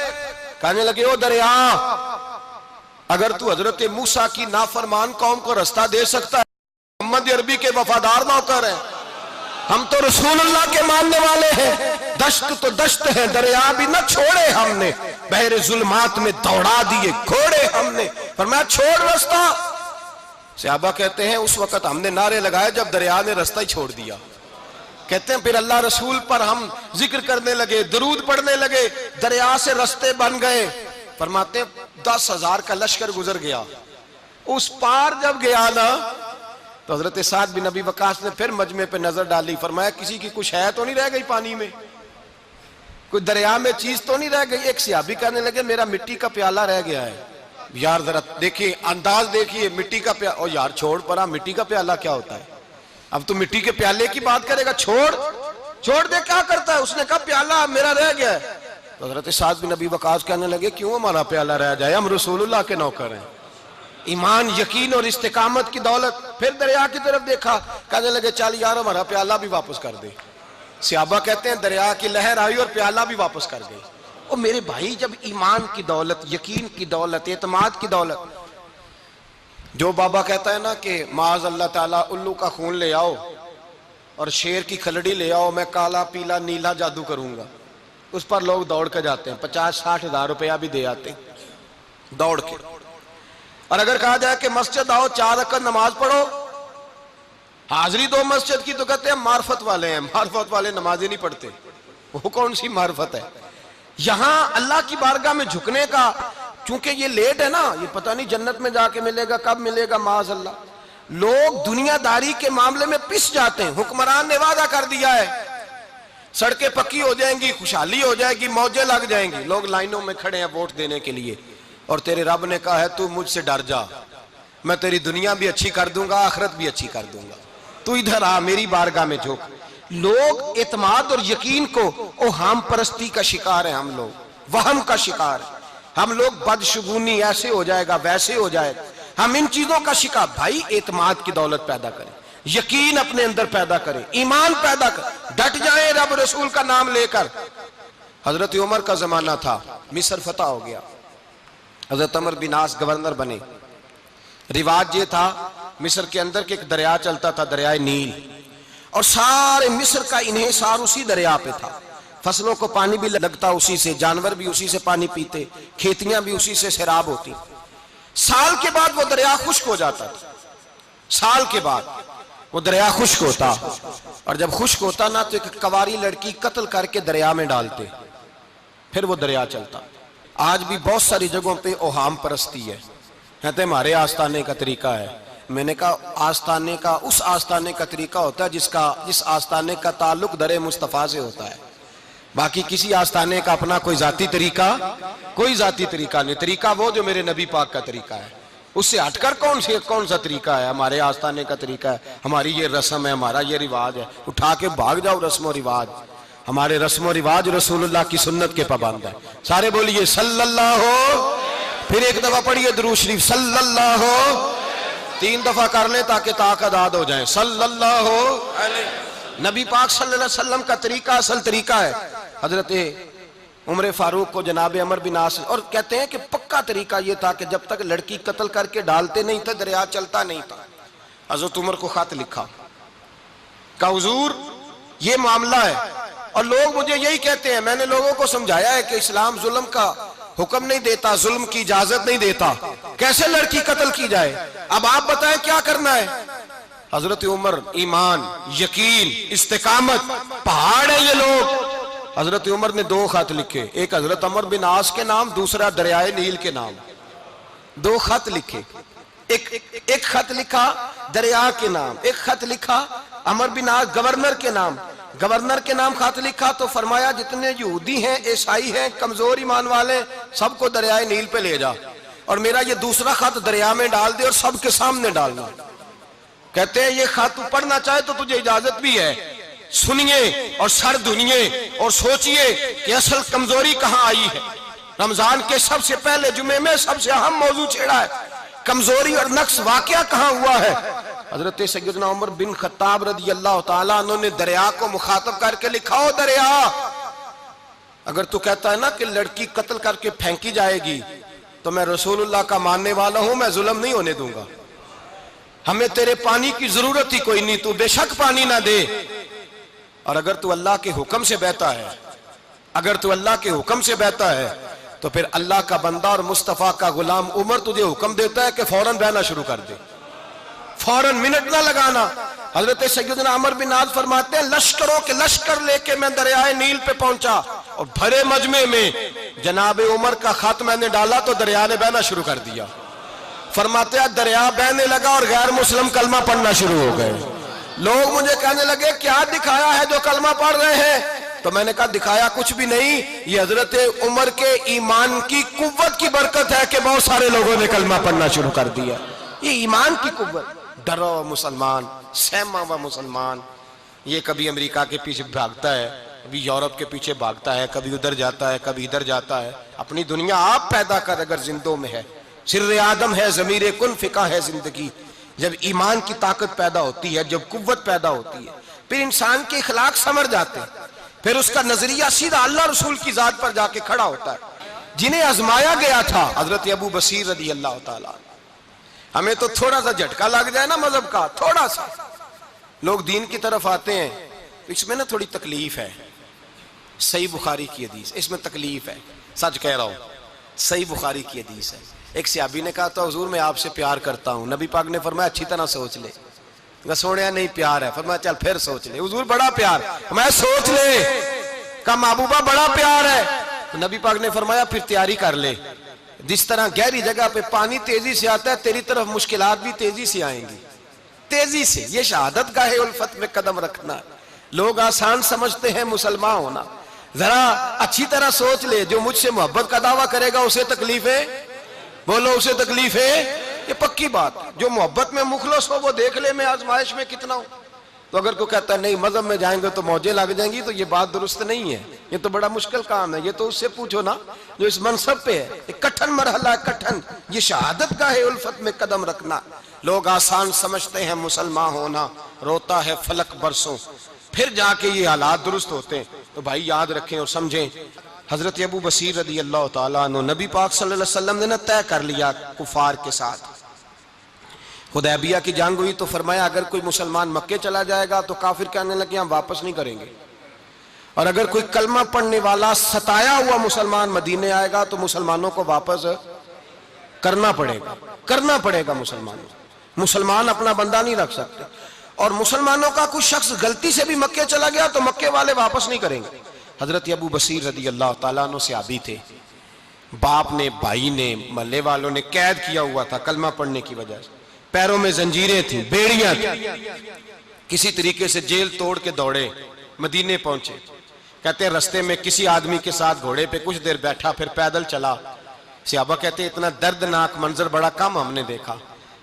Speaker 2: कहने लगे ओ दरिया, अगर तू हजरत मूसा की नाफरमान कौम को रास्ता दे सकता है, मोहम्मद अरबी के वफादार नौकर हैं, हम तो रसूलुल्लाह के मानने वाले हैं। दश्त तो दश्त है, दरिया भी न छोड़े हमने, बहरे जुल्मात में दौड़ा दिए घोड़े हमने। फरमाया छोड़ रास्ता। सहाबा कहते हैं उस वक्त हमने नारे लगाए जब दरिया ने रास्ता ही छोड़ दिया। कहते हैं फिर अल्लाह रसूल पर हम जिक्र करने लगे, दरूद पढ़ने लगे, दरिया से रास्ते बन गए। फरमाते 10,000 का लश्कर गुजर गया। उस पार जब गया ना तो हजरत साद बिन अबी वकास ने फिर मजमे पे नजर डाली। फरमाया किसी की कुछ है तो नहीं रह गई पानी में, कोई दरिया में चीज तो नहीं रह गई। एक सहाबी कहने लगे मेरा मिट्टी का प्याला रह गया है। यार जरा देखिए अंदाज देखिए, मिट्टी का प्याला। ओ यार छोड़ परा, मिट्टी का प्याला क्या होता है? अब तो मिट्टी के प्याले की बात करेगा, छोड़ दे, क्या करता है? उसने कहा प्याला मेरा रह गया है। तो हजरत साद बिन अबी वकास कहने लगे क्यों हमारा प्याला रह जाए, हम रसूलुल्लाह के नौकर हैं। ईमान, यकीन और इस्तिकामत की दौलत। फिर दरिया की तरफ देखा, कहने लगे चल यार हमारा प्याला भी वापस कर दे। सहाबा कहते हैं दरिया की लहर आई और प्याला भी वापस कर गई। और मेरे भाई, जब ईमान की दौलत, यकीन की दौलत, एतमाद की दौलत, जो बाबा कहता है ना कि माज अल्लाह ताला उल्लू का खून ले आओ और शेर की खलड़ी ले आओ, मैं काला पीला नीला जादू करूंगा, उस पर लोग दौड़ के जाते हैं, 50-60 हजार रुपया भी दे आते हैं दौड़ के। और अगर कहा जाए कि मस्जिद आओ 4 रकात नमाज पढ़ो, हाजिरी दो मस्जिद की, तो कहते हैं मार्फत वाले हैं, मार्फत वाले नमाजें नहीं पढ़ते। वो कौन सी मार्फत है? यहां अल्लाह की बारगाह में झुकने का, चूंकि ये लेट है ना, ये पता नहीं जन्नत में जाके मिलेगा, कब मिलेगा, माज अल्लाह। लोग दुनियादारी के मामले में पिस जाते हैं। हुक्मरान ने वादा कर दिया है सड़कें पक्की हो जाएंगी, खुशहाली हो जाएगी, मौजें लग जाएंगी, लोग लाइनों में खड़े हैं वोट देने के लिए, और तेरे रब ने कहा है तू मुझसे डर जा, मैं तेरी दुनिया भी अच्छी कर दूंगा, आखिरत भी अच्छी कर दूंगा, तू इधर आ, मेरी बारगाह में झुक। लोग एतमाद और यकीन को, ओ हम परस्ती का शिकार है, हम लोग वहम का शिकार है, हम लोग बदशगुनी, ऐसे हो जाएगा वैसे हो जाएगा, हम इन चीजों का शिकार। भाई एतमाद की दौलत पैदा करें, यकीन अपने अंदर पैदा करें, ईमान पैदा करें, डट जाए रब रसूल का नाम लेकर। हजरत उमर का जमाना था, मिस्र फतह हो गया, हजरत अमर बिन आस गवर्नर बने। रिवाज ये था, मिस्र के अंदर के एक दरिया चलता था, दरिया नील, और सारे मिस्र का इन्हिसार उसी दरिया पे था। फसलों को पानी भी लगता उसी से, जानवर भी उसी से पानी पीते, खेतियां भी उसी से सैराब होती। साल के बाद वो दरिया खुश्क हो जाता था, साल के बाद वो दरिया खुश्क होता, और जब खुश्क होता ना तो एक कवारी लड़की कत्ल करके दरिया में डालते, फिर वो दरिया चलता। आज भी बहुत सारी जगहों पे ओहाम परस्ती है, कहते हमारे आस्थाने का तरीका है। मैंने कहा आस्थाने का, उस आस्थाने का तरीका होता है जिस आस्थाने का ताल्लुक दरे मुस्तफा से होता है। बाकी किसी आस्थाने का अपना कोई जाती तरीका नहीं। तरीका वो जो मेरे नबी पाक का तरीका है, उससे हटकर कौन सा तरीका है? हमारे आस्थाने का तरीका है, हमारी ये रस्म है, हमारा ये रिवाज है, उठा के भाग जाओ रस्म और रिवाज। हमारे रस्म और रिवाज रसूलुल्लाह की सुन्नत के पाबंद है। सारे बोलिए सल्लल्लाहु, फिर एक दफा पढ़िए दुरूद शरीफ सल्लल्लाहु, 3 दफा कर ले ताकि ताकदाद हो जाए। सल्लल्लाहु अलैहि, नबी पाक सल्लल्लाहु अलैहि वसल्लम का तरीका असल तरीका है। हजरत उमर फारूक को जनाब अमर बिन आस, और कहते हैं कि पक्का तरीका यह था कि जब तक लड़की कत्ल करके डालते नहीं थे दरिया चलता नहीं था। हजरत उमर को खत लिखा, का हुजूर ये मामला है, और लोग मुझे यही कहते हैं, मैंने लोगों को समझाया है कि इस्लाम जुल्म का हुक्म नहीं देता, जुल्म की इजाजत नहीं देता, कैसे लड़की कत्ल की जाए, अब आप बताएं क्या करना है। हजरत उमर, ईमान, यकीन, इस्तिकामत, पहाड़ है ये लोग। हजरत उमर ने 2 खत लिखे, एक हजरत अमर बिन आस के नाम, दूसरा दरियाए नील के नाम। 2 खत लिखे, एक खत लिखा दरिया के नाम, एक खत लिखा अमर बिन आस गवर्नर के नाम। गवर्नर के नाम खत लिखा तो फरमाया जितने यहूदी हैं, ईसाई हैं, कमजोर ईमान वाले, सबको दरियाए नील पे ले जा, और मेरा ये दूसरा खत दरिया में डाल दे और सबके सामने डालना। कहते हैं ये खत तू पढ़ना चाहे तो तुझे इजाजत भी है, सुनिए और सर धुनिए और सोचिए कि असल कमजोरी कहां आई है। रमजान के सबसे पहले जुमे में सबसे अहम मौजू छेड़ा है, कमजोरी और नक्स वाकया कहां हुआ है। हजरत सैयदना उमर बिन खत्ताब रज़ी अल्लाह ताला अन्हु ने दरिया को मुखातब करके लिखा, हो दरिया, अगर तू कहता है ना कि लड़की कत्ल करके फेंकी जाएगी तो मैं रसूलुल्लाह का मानने वाला हूं, मैं जुल्म नहीं होने दूंगा, हमें तेरे पानी की जरूरत ही कोई नहीं, तू बेशक पानी ना दे। और अगर तू अल्लाह के हुक्म से बहता है, अगर तू अल्लाह के हुक्म से बहता है तो फिर अल्लाह का बंदा और मुस्तफा का गुलाम उमर तुझे हुक्म देता है कि फौरन बहना शुरू कर दे, फौरन मिनट ना लगाना। हजरत सैयदना अमर बिन आस फरमाते हैं लश्करों के लश्कर लेके मैं दरियाए नील पे पहुंचा, और भरे मजमे में जनाब उमर का खत मैंने डाला तो दरिया ने बहना शुरू कर दिया। फरमाते हैं दरिया बहने लगा और गैर मुस्लिम कलमा पढ़ना शुरू हो गए। लोग मुझे कहने लगे क्या दिखाया है जो कलमा पढ़ रहे हैं, तो मैंने कहा दिखाया कुछ भी नहीं, ये हजरत उमर के ईमान की कुव्वत की बरकत है कि बहुत सारे लोगों ने कलमा पढ़ना शुरू कर दिया। ये ईमान की कुव्वत। डरा हुआ मुसलमान, सहमा हुआ मुसलमान, ये कभी अमेरिका के पीछे भागता है, कभी यूरोप के पीछे भागता है, कभी उधर जाता है, कभी इधर जाता है। अपनी दुनिया आप पैदा कर, अगर जिंदों में है सिर्र आदम है ज़मीर कुन, फिका है जिंदगी। जब ईमान की ताकत पैदा होती है, जब कुव्वत पैदा होती है, फिर इंसान के इखलाक समझ जाते हैं, फिर उसका नजरिया सीधा अल्लाह रसूल की जात पर जाके खड़ा होता है। जिन्हें आजमाया गया था हजरत अबू बसीर रदी अल्लाह ताला। हमें तो थोड़ा सा झटका लग जाए ना मजहब का, थोड़ा सा लोग दीन की तरफ आते हैं, तो इसमें ना थोड़ी तकलीफ है। सही बुखारी की हदीस, इसमें तकलीफ है, सच कह रहा हूं, सही बुखारी की हदीस है। एक सहाबी ने कहा था हुजूर मैं आपसे प्यार करता हूं। नबी पाक ने फरमाया अच्छी तरह सोच ले। सोने नहीं प्यार है, फरमाया चल फिर सोच ले। हुजूर बड़ा प्यार, मैं सोच ले। कहा महबूबा बड़ा प्यार है। तो नबी पाक ने फरमाया फिर तैयारी कर ले, जिस तरह गहरी जगह पे पानी तेजी से आता है, तेरी तरफ मुश्किलात भी तेजी से आएंगी, तेजी से। ये शहादत गाहे उल्फत में कदम रखना। लोग आसान समझते हैं मुसलमान होना, जरा अच्छी तरह सोच ले। जो मुझसे मोहब्बत का दावा करेगा उसे तकलीफ है, बोलो उसे तकलीफ है, ये पक्की बात। जो मोहब्बत में मुखलस हो वो देख ले मैं आजमाइश में कितना हूं। तो अगर कोई कहता है नहीं मजहब में जाएंगे तो मौजें लग जाएंगी, तो ये बात दुरुस्त नहीं है। ये तो बड़ा मुश्किल काम है। ये तो उससे पूछो ना जो इस मनसब पे है। एक कठिन मरहला, कठिन। ये शहादत का है उल्फत में कदम रखना। लोग आसान समझते हैं मुसलमान होना, रोता है फलक बरसों, फिर जाके ये हालात दुरुस्त होते हैं। तो भाई याद रखें और समझें, हजरत अबू बसीर रदी अल्लाह ताला अन्हु, नबी पाक सल्लल्लाहु अलैहि वसल्लम ने ना तय कर लिया कुफार के साथ। हुदैबिया की जंग हुई तो फरमाया अगर कोई मुसलमान मक्के चला जाएगा तो काफिर कहने लगे हम वापस नहीं करेंगे, और अगर कोई कलमा पढ़ने वाला सताया हुआ मुसलमान मदीने आएगा तो मुसलमानों को वापस करना पड़ेगा, करना पड़ेगा। मुसलमान अपना बंदा नहीं रख सकते। और मुसलमानों का कुछ शख्स गलती से भी मक्के चला गया तो मक्के वाले वापस नहीं करेंगे। हजरत अबू बसीर रदी अल्लाह ताला अन्हु सहाबी थे, बाप ने, भाई ने, महल्ले वालों ने कैद किया हुआ था कलमा पढ़ने की वजह से। पैरों में जंजीरें थी, बेड़ियां थी। किसी तरीके से जेल तोड़ के दौड़े, मदीने पहुंचे। कहते हैं रास्ते में किसी आदमी के साथ घोड़े पे कुछ देर बैठा, फिर पैदल चला। सहाबा कहते इतना दर्दनाक मंजर बड़ा कम हमने देखा।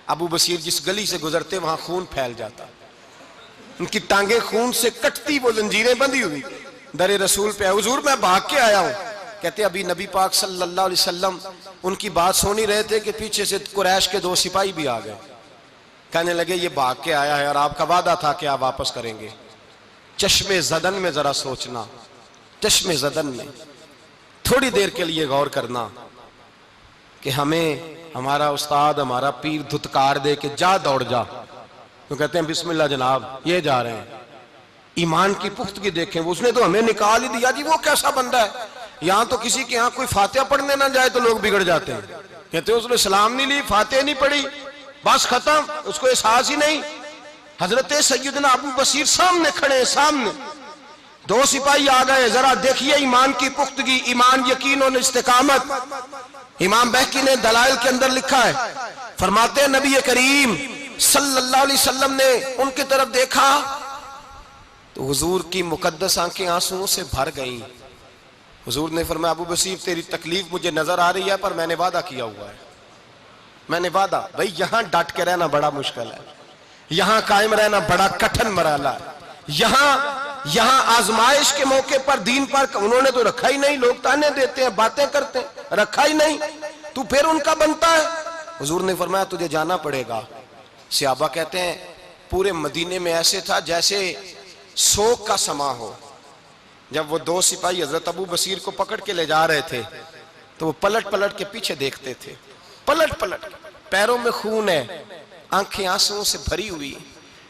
Speaker 2: अबू बसीर जिस गली से गुजरते वहां खून फैल जाता, उनकी टांगे खून से कटती, वो जंजीरें बंधी हुई। दरे रसूल पे हुजूर मैं भाग के आया हूं। कहते अभी नबी पाक सल्लल्लाहु अलैहि वसल्लम उनकी बात सुन ही रहे थे कि पीछे से कुरैश के 2 सिपाही भी आ गए। कहने लगे ये भाग के आया है और आपका वादा था कि आप वापस करेंगे। चश्मे ज़दन में जरा सोचना, चश्मे ज़दन में थोड़ी देर के लिए गौर करना कि हमें हमारा उस्ताद, हमारा पीर धुतकार दे के जा दौड़ जा, तो कहते हैं बिस्मिल्लाह जनाब ये जा रहे हैं। ईमान की पुख्तगी देखें, उसने तो हमें निकाल ही दिया जी, वो कैसा बंदा है। यहां तो किसी के यहाँ कोई फातिहा पढ़ने ना जाए तो लोग बिगड़ जाते हैं। कहते हैं उसने सलाम नहीं ली, फातिहा नहीं पढ़ी, बस खत्म, उसको एहसास ही नहीं। हजरत सैयदना अबू बसीर सामने खड़े, सामने 2 सिपाही आ गए। जरा देखिए ईमान की पुख्तगी, ईमान, यकीन और इस्तिकामत। इमाम बहकी ने दलाइल के अंदर लिखा है, फरमाते हैं नबी करीम सल्लल्लाहु अलैहि वसल्लम ने उनकी तरफ देखा तो हुजूर की मुकद्दस आंखें आंसुओं से भर गईं। हुजूर ने फरमाया अबू बसीर तेरी तकलीफ मुझे नजर आ रही है, पर मैंने वादा किया हुआ है, मैंने वादा। भाई यहां डट के रहना बड़ा मुश्किल है, यहां कायम रहना बड़ा कठिन मरहला है। यहां आजमाइश के मौके पर दीन पर उन्होंने तो रखा ही नहीं। लोग ताने देते हैं, बातें करते हैं, रखा ही नहीं, तू फिर उनका बनता है। हुजूर ने फरमाया तुझे जाना पड़ेगा। सहाबा कहते हैं पूरे मदीने में ऐसे था जैसे शोक का समा हो। जब वो 2 सिपाही हजरत अबू बसीर को पकड़ के ले जा रहे थे तो वो पलट पलट के पीछे देखते थे, पलट पलट, पैरों में खून है, आंखें आंसुओं से भरी हुई।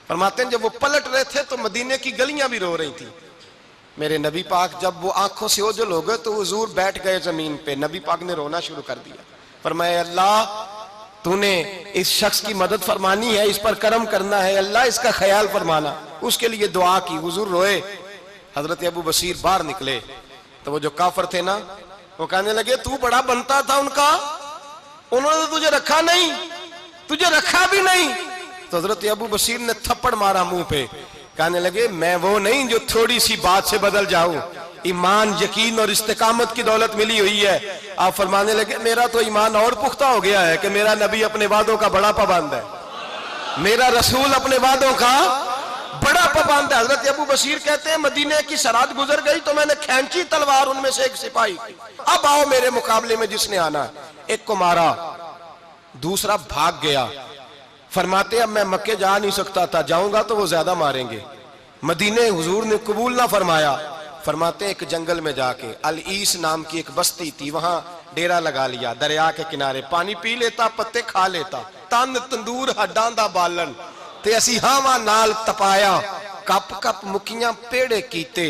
Speaker 2: फरमाते हैं जब वो पलट रहे थे तो मदीने की गलियां भी रो रही थी। मेरे नबी पाक जब वो आंखों से ओझल हो गए तो हुजूर बैठ गए जमीन पे। नबी पाक ने रोना शुरू कर दिया। फरमाया अल्लाह तूने इस शख्स की मदद फरमानी है, इस पर करम करना है, अल्लाह इसका ख्याल फरमाना। उसके लिए दुआ की, हुजूर रोए। हजरत अबू बसीर बाहर निकले तो वो जो काफर थे ना वो कहने लगे तू बड़ा बनता था उनका, उन्होंने तुझे रखा नहीं, तुझे रखा भी नहीं। तो हजरत अबू बसीर ने थप्पड़ मारा मुंह पे, कहने लगे मैं वो नहीं जो थोड़ी सी बात से बदल जाऊं। ईमान, यकीन और इस्तिकामत की दौलत मिली हुई है। आप फरमाने लगे मेरा तो ईमान और पुख्ता हो गया है कि मेरा नबी अपने वादों का बड़ा पाबंद है, मेरा रसूल अपने वादों का बड़ा पाबंद है। हजरत अबू बसीर कहते हैं मदीने की सरहद गुजर गई तो मैंने खींची तलवार, उनमें से एक सिपाही, अब आओ मेरे मुकाबले में जिसने आना है। एक को मारा, दूसरा भाग गया। फरमाते अब मैं मक्के जा नहीं सकता था, जाऊंगा तो वो ज्यादा मारेंगे। मदीने हुजूर ने कबूल ना फरमाया। फरमाते एक जंगल में जाके अल ईस नाम की एक बस्ती थी, वहां डेरा लगा लिया, दरिया के किनारे पानी पी लेता, पत्ते खा लेता, तन तंदूर हड्डां दा बालन ते असी हावां नाल तपाया, कप कप मुखियां पेड़े कीते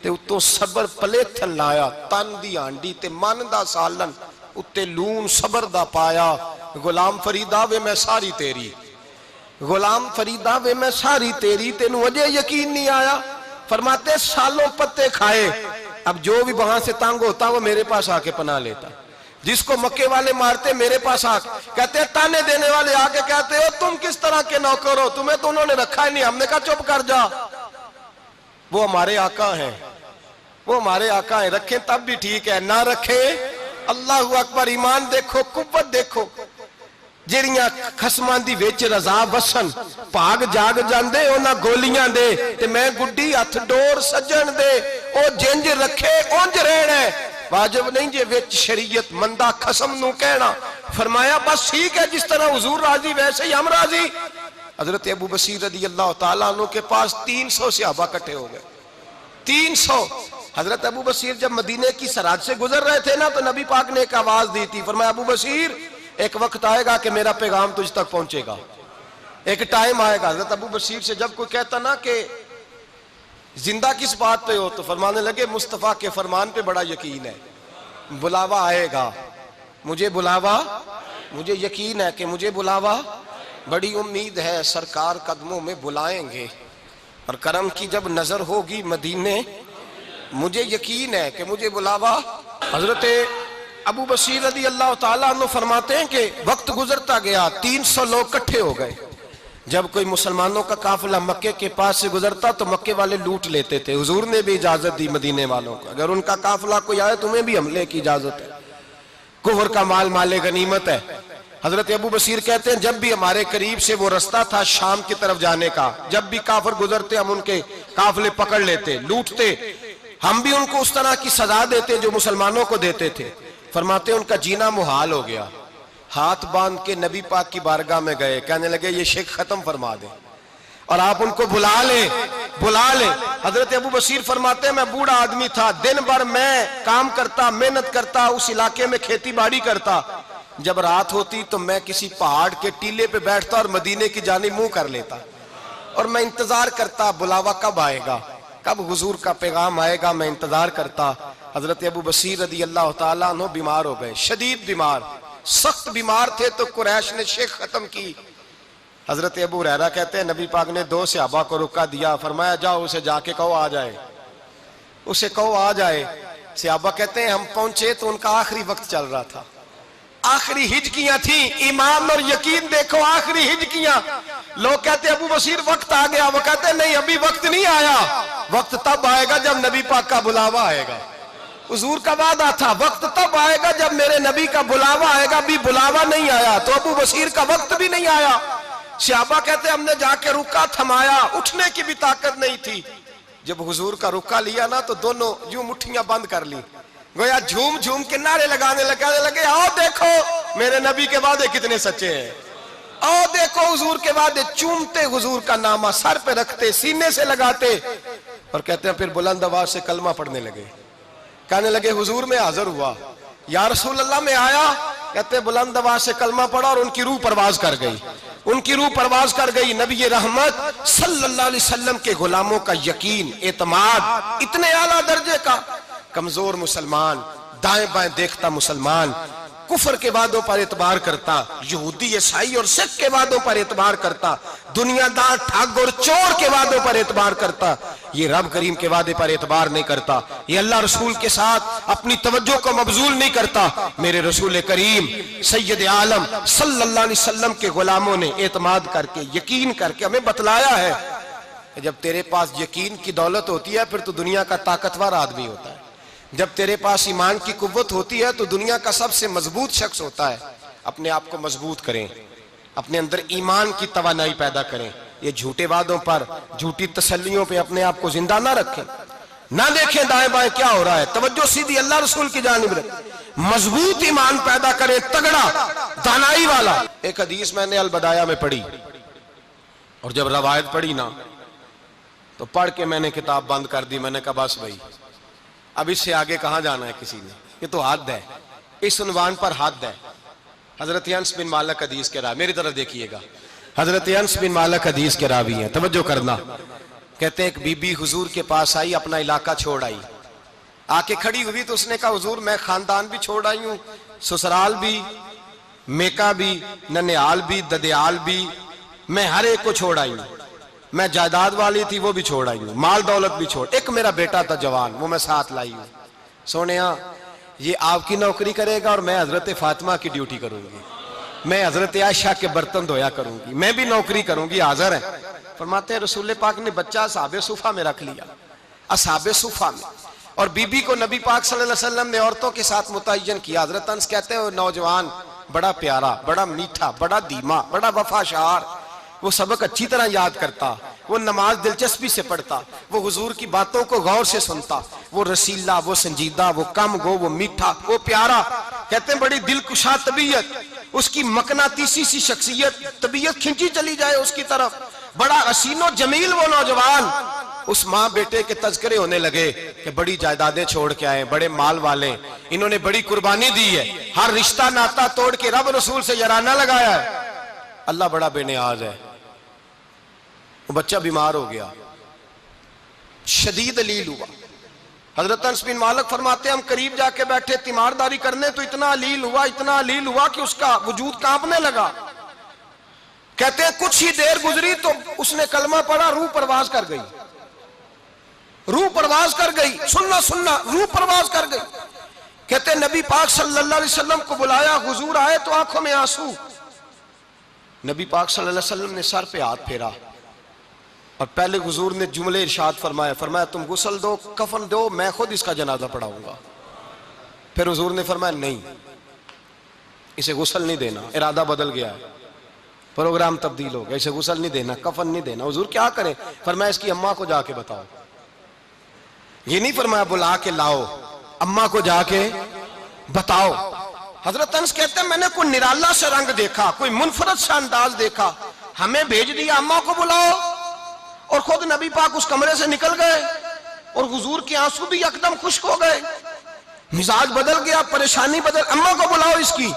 Speaker 2: ते उत्तों सबर पलेथन लाया, तन दी हांडी ते मन दा सालन उत्ते लून सबर दा पाया। गुलाम फरीदा वे मैं सारी तेरी, गुलाम फरीदा वे मैं सारी तेरी, तेनू अजे यकीन नहीं आया। फरमाते सालों पत्ते खाए, अब जो भी वहां से तंग होता वो मेरे पास आके पना लेता। जिसको मक्के वाले मारते मेरे पास आके कहते, ताने देने वाले आके कहते हो तुम किस तरह के नौकर हो, तुम्हें तो उन्होंने रखा ही नहीं। हमने कहा चुप कर जा, वो हमारे आका हैं, वो हमारे आका हैं, रखें तब भी ठीक है, ना रखे अल्लाहु अकबर। ईमान देखो, कुव्वत देखो, ਜਿਹੜੀਆਂ ਖਸਮਾਂ ਦੀ ਵਿੱਚ ਰਜ਼ਾ ਵਸਣ, ਭਾਗ ਜਾਗ ਜਾਂਦੇ ਉਹਨਾਂ ਗੋਲੀਆਂ ਦੇ, ਤੇ ਮੈਂ ਗੁੱਡੀ ਹੱਥ ਡੋਰ ਸੱਜਣ ਦੇ, ਉਹ ਜਿੰਜ ਰੱਖੇ ਉੰਜ ਰਹਿਣਾ, ਵਾਜਬ नहीं जे विच शरीयत मंदा खसम नू कहना। फरमाया बस ठीक है, जिस तरह हुजूर राजी वैसे ही हम राजी। हजरत अबू बसीर रदी अल्लाह तआला अन्हु के पास 300 सहाबा इकट्ठे हो गए, 300। हजरत अबू बसीर जब मदीने की सरहद से गुजर रहे थे ना, तो नबी पाक ने एक आवाज दी थी, फरमाया अबू बसीर एक वक्त आएगा कि मेरा पैगाम तुझ तक पहुंचेगा, एक टाइम आएगा। हजरत अबू बसीर से जब कोई कहता ना कि जिंदा किस बात पे हो, तो फरमाने लगे मुस्तफा के फरमान पे बड़ा यकीन है, बुलावा आएगा, मुझे बुलावा, मुझे यकीन है कि मुझे बुलावा, बड़ी उम्मीद है सरकार कदमों में बुलाएंगे, और करम की जब नजर होगी मदीने, मुझे यकीन है कि मुझे बुलावा। हजरत अबू बसीर रदी अल्लाह ताला अन्हु फरमाते हैं कि वक्त गुजरता गया, 300 लोग इकट्ठे हो गए। जब कोई मुसलमानों का काफिला मक्के के पास से गुजरता तो मक्के वाले लूट लेते थे। हुजूर ने भी इजाजत दी मदीने वालों को, अगर उनका काफिला कोई आए तुम्हें भी हमले की इजाजत है, कुफर का माल माले गनीमत है। हजरत अबू बसीर कहते हैं जब भी हमारे करीब से वो रास्ता था शाम की तरफ जाने का, जब भी काफिर गुजरते हम उनके काफिले पकड़ लेते, लूटते, हम भी उनको उस तरह की सजा देते जो मुसलमानों को देते थे। फरमाते उनका जीना मुहाल हो गया, हाथ बांध के नबी पाक की बारगाह में गए, कहने लगे ये शेख खत्म फरमा दे और आप उनको बुला ले, बुला ले। हजरत अबू बसीर फरमाते मैं बूढ़ा आदमी था, दिन भर मैं काम करता, मेहनत करता, उस इलाके में खेती बाड़ी करता, जब रात होती तो मैं किसी पहाड़ के टीले पे बैठता और मदीने की जानिब मुंह कर लेता, और मैं इंतजार करता बुलावा कब आएगा, कब हुजूर का पैगाम आएगा, मैं इंतजार करता। हजरत अबू बसीर रदी अल्लाह ताला अन्हु बीमार हो गए, शदीद बीमार, सख्त बीमार थे, तो कुरैश ने शेख खत्म की। हजरत अबू हुरैरा कहते हैं नबी पाक ने 2 सहाबा को रुका दिया, फरमाया जाओ उसे जाके कहो आ जाए, उसे कहो आ जाए। सहाबा कहते हैं हम पहुंचे तो उनका आखिरी वक्त चल रहा था, आखिरी हिजकियां थी, ईमान और यकीन देखो, आखिरी हिजकियां। लोग कहते अबू बसीर वक्त आ गया, वो कहते नहीं अभी वक्त नहीं आया, वक्त तब आएगा जब नबी पाक का बुलावा आएगा। हुजूर का वादा था वक्त तब आएगा जब मेरे नबी का बुलावा आएगा, अभी बुलावा नहीं आया, तो अबू बसीर का वक्त भी नहीं आया। सहाबा कहते हमने जाके रुका, थमाया, उठने की भी ताकत नहीं थी। जब हुजूर का रुका लिया ना, तो दोनों यूं मुट्ठियां बंद कर ली, गोया झूम झूम के नारे लगाने लगे, आओ देखो मेरे नबी के वादे कितने सच्चे हैं, आओ देखो हुजूर के वादे। चूमते हुजूर का नामा सर पे रखते, सीने से लगाते, और कहते हैं फिर बुलंद आवाज से कलमा पढ़ने लगे, कहने लगे हुजूर में हाजिर हुआ, या रसूल अल्लाह में आया। कहते बुलंद आवाज से कलमा पढ़ा और उनकी रूह परवाज कर गई, उनकी रूह परवाज कर गई। नबी रहमत सल्लल्लाहु अलैहि वसल्लम के गुलामों का यकीन, एतमाद इतने आला दर्जे का। कमजोर मुसलमान, दाएं बाएं देखता मुसलमान, कुफर के वादों पर एतबार करता, यहूदी ईसाई और सिख के वादों पर एतबार करता, दुनियादार ठग और चोर के वादों पर एतबार करता, ये रब करीम के वादे पर एतबार नहीं करता, ये अल्लाह रसूल के साथ अपनी तवज्जो को मबजूल नहीं करता। मेरे रसूल करीम सैयद आलम सल्लल्लाहु अलैहि वसल्लम के गुलामों ने एतमाद करके, यकीन करके हमें बतलाया है, जब तेरे पास यकीन की दौलत होती है फिर तो दुनिया का ताकतवर आदमी होता है, जब तेरे पास ईमान की कुव्वत होती है तो दुनिया का सबसे मजबूत शख्स होता है। अपने आप को मजबूत करें, अपने अंदर ईमान की तवानाई पैदा करें, ये झूठे वादों पर, झूठी तसल्लियों पे अपने आप को जिंदा ना रखें। ना देखें दाएं बाएं क्या हो रहा है, तवज्जो सीधी अल्लाह रसूल की जानिब रखें। मजबूत ईमान पैदा करे, तगड़ा दानाई वाला। एक हदीस मैंने अल बदाया में पढ़ी, और जब रवायत पढ़ी ना तो पढ़ के मैंने किताब बंद कर दी। मैंने कहा बस भाई अब इससे आगे कहां जाना है किसी ने, ये तो हद है, इस उन्वान पर हद है। हजरत अनस बिन मालिक हदीस के रावी, मेरी तरफ देखिएगा, हजरत अनस बिन मालिक हदीस के रावी हैं, तवज्जो करना। कहते हैं एक बीबी हुजूर के पास आई, अपना इलाका छोड़ आई, आके खड़ी हुई तो उसने कहा हुजूर मैं खानदान भी छोड़ आई हूं, ससुराल भी, मेका भी, ननिहाल भी, ददियाल भी, मैं हर एक को छोड़ आई हूं। मैं जायदाद वाली थी वो भी छोड़ आई हूं, माल दौलत भी छोड़, एक मेरा बेटा था जवान, वो मैं साथ लाई हूं। सोनिया ये आपकी नौकरी करेगा और मैं हजरत फातिमा की ड्यूटी करूंगी, मैं हजरत आयशा के बर्तन धोया करूंगी, मैं भी नौकरी करूंगी। हाजिर है। फरमाते हैं रसूल पाक ने बच्चा असहाबे सुफा में रख लिया, असहाबे सुफा में, और बीबी को नबी पाक सल्लल्लाहु अलैहि वसल्लम ने औरतों के साथ मुतय्यन किया। हजरत अनस कहते हैं वो नौजवान बड़ा प्यारा, बड़ा मीठा, बड़ा धीमा, बड़ा वफाशार, वो सबक अच्छी तरह याद करता, वो नमाज दिलचस्पी से पढ़ता, वो हुजूर की बातों को गौर से सुनता, वो रसीला, वो संजीदा, वो कम गो, वो मीठा, वो प्यारा। कहते हैं बड़ी दिलकुशा तबीयत, उसकी मकनातीसी सी शख्सियत, तबीयत खिंची चली जाए उसकी तरफ, बड़ा हसीनो जमील वो नौजवान। उस माँ बेटे के तज़किरे होने लगे कि बड़ी जायदादें छोड़ के आए, बड़े माल वाले, इन्होंने बड़ी कुर्बानी दी है, हर रिश्ता नाता तोड़ के रब रसूल से याराना लगाया है, अल्लाह बड़ा बेनियाज है। वो बच्चा बीमार हो गया, शदीद अलील हुआ। हजरत अनस बिन मालिक फरमाते हम करीब जाके बैठे तीमारदारी करने तो इतना अलील हुआ, इतना अलील हुआ कि उसका वजूद कांपने लगा। कहते हैं कुछ ही देर गुजरी तो उसने कलमा पढ़ा, रूह परवाज कर गई, रूह परवाज कर गई, सुनना सुनना, रूह परवाज कर गई। कहते नबी पाक सल्लल्लाहु अलैहि वसल्लम को बुलाया, हुजूर आए तो आंखों में आंसू। नबी पाक सल्लल्लाहु अलैहि वसल्लम ने सर पे हाथ फेरा और पहले हुजूर ने जुमले इरशाद फरमाया, फरमाया तुम गुस्ल दो, कफन दो, मैं खुद इसका जनाजा पढ़ाऊंगा। फिर हुजूर ने फरमाया नहीं, इसे गुस्ल नहीं देना, इरादा बदल गया है, प्रोग्राम तब्दील हो गया, इसे गुस्ल नहीं देना, कफन नहीं देना। हुजूर क्या करें? फरमाया इसकी अम्मा को जाके बताओ। ये नहीं फरमाया बुला के लाओ, अम्मा को जाके बताओ। हजरत अनस कहते हैं मैंने कोई निराला सा रंग देखा, कोई मुनफरद सा अंदाज देखा, हमें भेज दिया अम्मा को बुलाओ, और खुद नबी पाक उस कमरे से निकल गए और हुजूर के आंसू भी एकदम खुश्क हो गए, मिजाज बदल गया, परेशानी बदल, अम्मा को बुलाओ इसकी।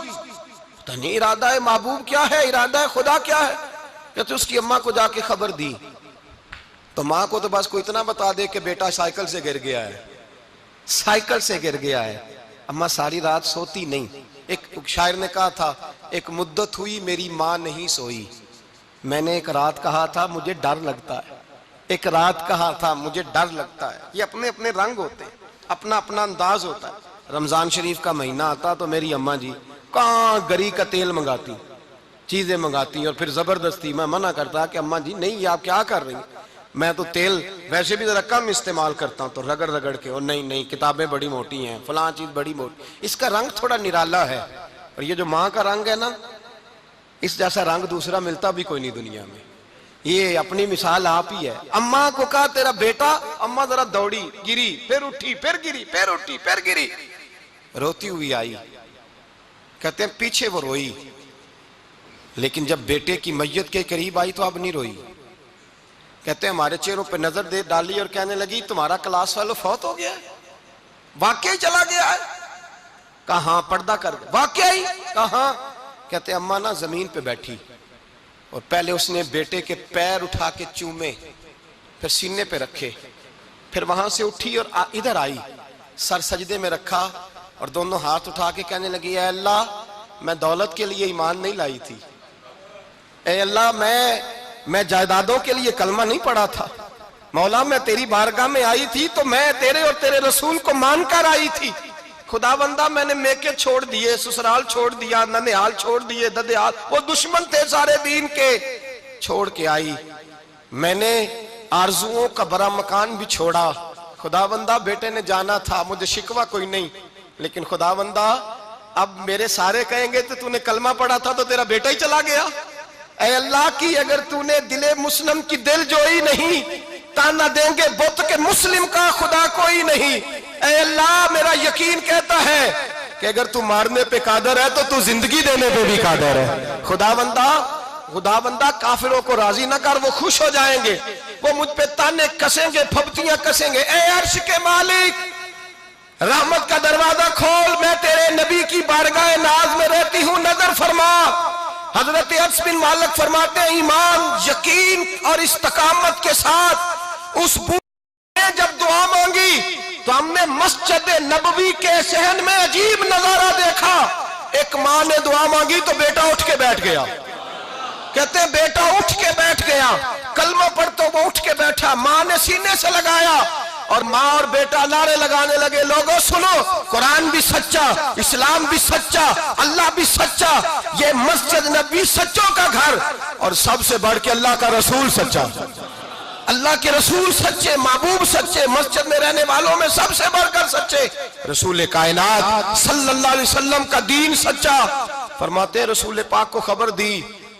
Speaker 2: तो नहीं इरादा है महबूब क्या है, इरादा है खुदा क्या है? कहते उसकी अम्मा को जाके खबर दी तो माँ को तो बस कोई इतना बता दे कि बेटा साइकिल से गिर गया है, साइकिल से गिर गया है। अम्मा सारी रात सोती नहीं। एक शायर ने कहा था, एक मुद्दत हुई मेरी माँ नहीं सोई, मैंने एक रात कहा था मुझे डर लगता है, एक रात कहा था मुझे डर लगता है। ये अपने अपने रंग होते हैं, अपना अपना अंदाज होता है। रमजान शरीफ का महीना आता तो मेरी अम्मा जी कहाँ गरी का तेल मंगाती, चीजें मंगाती, और फिर जबरदस्ती मैं मना करता कि अम्मा जी नहीं, ये आप क्या कर रही, मैं तो तेल वैसे भी जरा कम इस्तेमाल करता हूँ, तो रगड़ रगड़ के, और नहीं नहीं किताबें बड़ी मोटी हैं, फलां चीज बड़ी मोटी, इसका रंग थोड़ा निराला है। और ये जो माँ का रंग है ना, इस जैसा रंग दूसरा मिलता भी कोई नहीं दुनिया में। ये अपनी मिसाल आप ही है। अम्मा को कहा तेरा बेटा, अम्मा जरा दौड़ी, गिरी, फिर उठी, फिर गिरी, फिर उठी, फिर गिरी, रोती हुई आई। कहते हैं पीछे वो रोई, लेकिन जब बेटे की मैयत के करीब आई तो अब नहीं रोई। कहते हैं हमारे चेहरों पे नजर दे डाली और कहने लगी तुम्हारा क्लास फेलो फौत हो गया है, वाकई चला गया है। कहा पर्दा कर, वाकई कहा? कहते अम्मा ना जमीन पे बैठी और पहले उसने बेटे के पैर उठा के चूमे, फिर सीने पे रखे, फिर वहां से उठी और इधर आई, सर सजदे में रखा और दोनों हाथ उठा के कहने लगी ऐ अल्लाह मैं दौलत के लिए ईमान नहीं लाई थी, ऐ अल्लाह मैं जायदादों के लिए कलमा नहीं पढ़ा था, मौला मैं तेरी बारगाह में आई थी तो मैं तेरे और तेरे रसूल को मानकर आई थी। खुदाबंदा मैंने मेके छोड़ दिए, ससुराल छोड़ दिया, ननिहाल छोड़ दिए, ददियाल, वो दुश्मन थे सारे दीन के, छोड़ के आई। मैंने आरजुओं का बड़ा मकान भी छोड़ा। खुदाबंदा बेटे ने जाना था, मुझे शिकवा कोई नहीं, लेकिन खुदाबंदा अब मेरे सारे कहेंगे तो तूने कलमा पढ़ा था तो तेरा बेटा ही चला गया। ऐ अल्लाह की अगर तूने दिले मुस्लिम की दिल जोई नहीं ताना देंगे बुत के मुस्लिम का खुदा कोई नहीं। ऐ अल्लाह, मेरा यकीन कहता है कि अगर तू मारने पे कादर है तो तू जिंदगी देने पे भी कादर है। खुदाबंदा काफिरों को राजी ना कर, वो खुश हो जाएंगे, वो मुझ पे ताने कसेंगे, फब्तियां कसेंगे। ऐ अर्श के मालिक, रहमत का दरवाजा खोल, मैं तेरे नबी की बारगाह नाज में रहती हूं, नजर फरमा। हजरत अनस बिन मालिक फरमाते हैं, ईमान, यकीन और इस्तकामत के साथ उस बूढ़े ने जब दुआ मांगी तो हमने मस्जिद नबवी के सहन में अजीब नजारा देखा। एक मां ने दुआ मांगी तो बेटा उठ के बैठ गया। कहते हैं बेटा उठ के बैठ गया, कलमा पढ़ तो वो उठ के बैठा, मां ने सीने से लगाया और मां और बेटा नारे लगाने लगे, लोगों सुनो, कुरान भी सच्चा, इस्लाम भी सच्चा, अल्लाह भी सच्चा, ये मस्जिद नबी सच्चों का घर, और सबसे बढ़ के अल्लाह का रसूल सच्चा। अल्लाह के रसूल सच्चे, महबूब सच्चे, मस्जिद में रहने वालों में सबसे बढ़कर सच्चे, रसूल कायनात सल्लल्लाहु अलैहि वसल्लम का दीन सच्चा। फरमाते रसूल पाक को खबर दी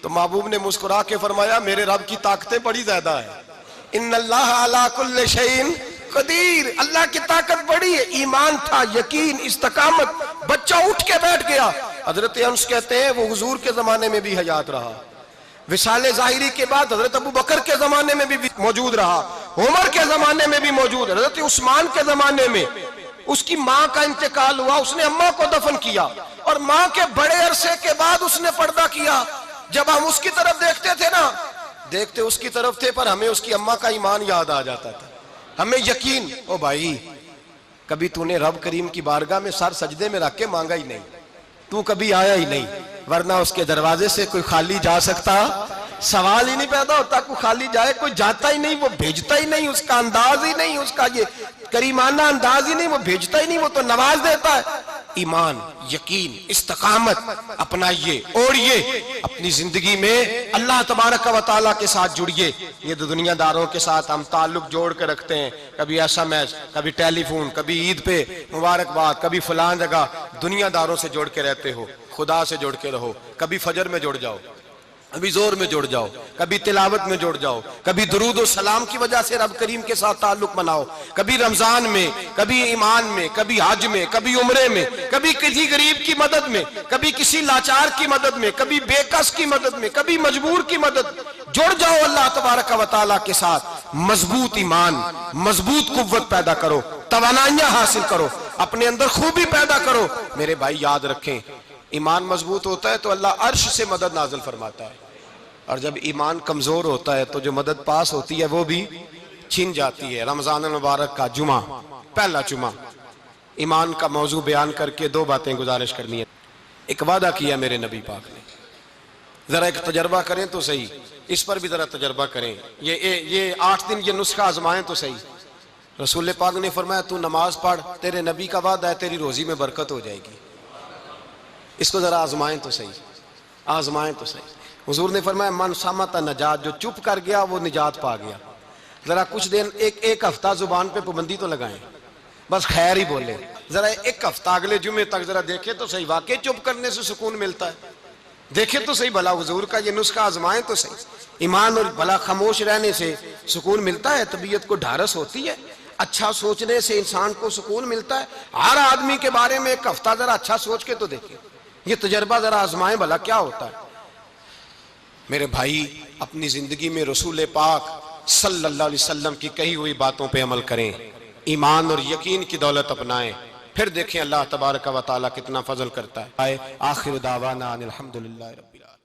Speaker 2: तो महबूब ने मुस्कुरा के फरमाया, मेरे रब की ताकतें बड़ी ज्यादा है। इन्नल्लाह अला कुल्लि शैइन कदीर, अल्लाह की ताकत बड़ी है। ईमान था, यकीन, इस्तकामत, बच्चा उठ के बैठ गया। हजरत अनस कहते हैं वो हुजूर के जमाने में भी हयात रहा, विसाले जाहिरी के बाद हजरत अबू बकर के जमाने में भी मौजूद रहा, उमर के जमाने में भी मौजूद, हजरत उस्मान के जमाने में उसकी मां का इंतकाल हुआ, उसने अम्मा को दफन किया और मां के बड़े अरसे के बाद उसने पर्दा किया। जब हम उसकी तरफ देखते थे ना, देखते उसकी तरफ थे, पर हमें उसकी अम्मा का ईमान याद आ जाता था, हमें यकीन। ओ भाई, कभी तूने रब करीम की बारगाह में सर सजदे में रख के मांगा ही नहीं, तू कभी आया ही नहीं, वरना उसके दरवाजे से कोई खाली जा सकता, सवाल ही नहीं पैदा होता। कोई खाली जाए, कोई जाता ही नहीं, वो भेजता ही नहीं, उसका अंदाज ही नहीं, उसका ये करीमाना अंदाज ही नहीं, वो भेजता ही नहीं, वो तो नवाज देता है। ईमान, यकीन, इस्तकामत अपनाइए और ये अपनी जिंदगी में अल्लाह तबारक व तआला के साथ जुड़िए। ये तो दुनियादारों के साथ हम ताल्लुक जोड़ के रखते हैं, कभी SMS, कभी टेलीफोन, कभी ईद पे मुबारकबाद, कभी फलान जगह, दुनियादारों से जोड़ के रहते हो। खुदा से जोड़ के रहो, कभी फजर में जुड़ जाओ, कभी जोर में जुड़ जाओ, कभी तिलावत में जुड़ जाओ, कभी दुरूद और सलाम की वजह से रब करीम के साथ ताल्लुक बनाओ, कभी रमजान में, कभी ईमान में, कभी हज में, कभी उम्रे में, कभी किसी गरीब की मदद में, कभी किसी लाचार की मदद में, कभी बेकस की मदद में, कभी मजबूर की मदद। जुड़ जाओ अल्लाह तबारक व तआला के साथ, मजबूत ईमान, मजबूत कुव्वत पैदा करो, तवानाइयां हासिल करो, अपने अंदर खूबी पैदा करो। मेरे भाई याद रखें, ईमान मजबूत होता है तो अल्लाह अर्श से मदद नाजिल फरमाता है, और जब ईमान कमजोर होता है तो जो मदद पास होती है वो भी छिन जाती है। रमजान मुबारक का जुमा, पहला जुमा, ईमान का मौजू बयान करके दो बातें गुजारिश करनी है। एक वादा किया मेरे नबी पाक ने, जरा एक तजर्बा करें तो सही, इस पर भी जरा तजर्बा करें, ये 8 दिन ये नुस्खा आजमाएं तो सही। रसूल पाक ने फरमाया, तू नमाज पढ़, तेरे नबी का वादा है तेरी रोजी में बरकत हो जाएगी। इसको जरा आजमाएं तो सही, आजमाएं तो सही। हुजूर ने फरमाया, मन सामत नजात, जो चुप कर गया वो निजात पा गया। जरा कुछ दिन, एक हफ्ता जुबान पे पाबंदी तो लगाएं, बस खैर ही बोले। जरा एक हफ्ता अगले जुमे तक जरा देखे तो सही, वाकई चुप करने से सुकून मिलता है, देखे तो सही भला हुजूर का ये नुस्खा आजमाएं तो सही। ईमान और भला खामोश रहने से सुकून मिलता है, तबीयत को ढारस होती है, अच्छा सोचने से इंसान को सुकून मिलता है। हर आदमी के बारे में एक हफ्ता जरा अच्छा सोच के तो देखें, ये तजर्बा जरा आजमाएं भला क्या होता है। मेरे भाई, अपनी जिंदगी में रसूल पाक सल्लल्लाहु अलैहि वसल्लम की कही हुई बातों पे अमल करें, ईमान और यकीन की दौलत अपनाएं, फिर देखें अल्लाह तबारक व तआला कितना फजल करता है। आखिर दावाना अनिल हम्दुलिल्लाहि रब्बिल आलमीन।